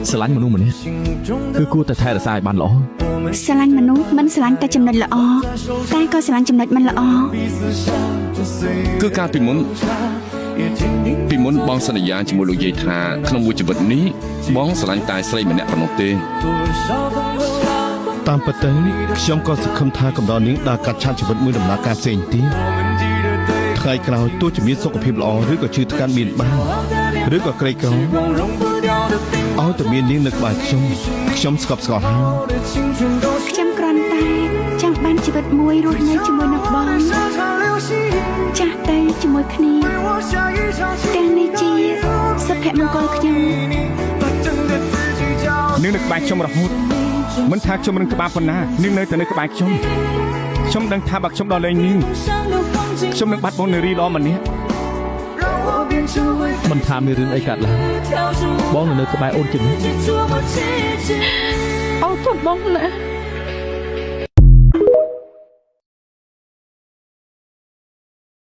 ស្រឡាញ់មនុស្សម្នាក់គឺគួរតែថែរក្សាឲ្យបានល្អស្រឡាញ់មនុស្សមិនស្រឡាញ់តែចំណុចល្អតែក៏ស្រឡាញ់ចំណុចមិនល្អគឺការពីមុនបងសន្យាជាមួយលោកយាយថាក្នុងមួយជីវិតនេះបងស្រឡាញ់តែស្រីម្នាក់ប៉ុណ្ណោះទេតាមពិតទៅខ្ញុំក៏សង្ឃឹមថាកំដរនាងដើរកាត់ឆាកជីវិតមួយដំណើរការផ្សេងទៀតថ្ងៃក្រោយទោះជាមានសុខភាពល្អឬក៏ឈឺថ្កាត់មានបានឬក៏ក្រីក្រឲ្យតែមាននាងនៅក្បែរខ្ញុំស្កប់ស្កល់ហើយខ្ញុំគ្រាន់តែចង់បានជីវិតមួយរស់នៅជាមួយនឹងបងចាស់ទៅជាមួយគ្នាទាំងនេះជាសុភមង្គលខ្ញុំនាងនៅក្បែរខ្ញុំរហូតមិនថាខ្ញុំនឹងក្បាលប៉ុណ្ណានាងនៅតែនៅក្បែរខ្ញុំដឹងថាបើខ្ញុំដល់លេងនាងខ្ញុំនឹងបាត់បង់នារីល្អម្នាក់មិនថាមានរឿងអីកើតឡើងបងនៅក្បែរអូនជានិច្ចអូនជន់បងណា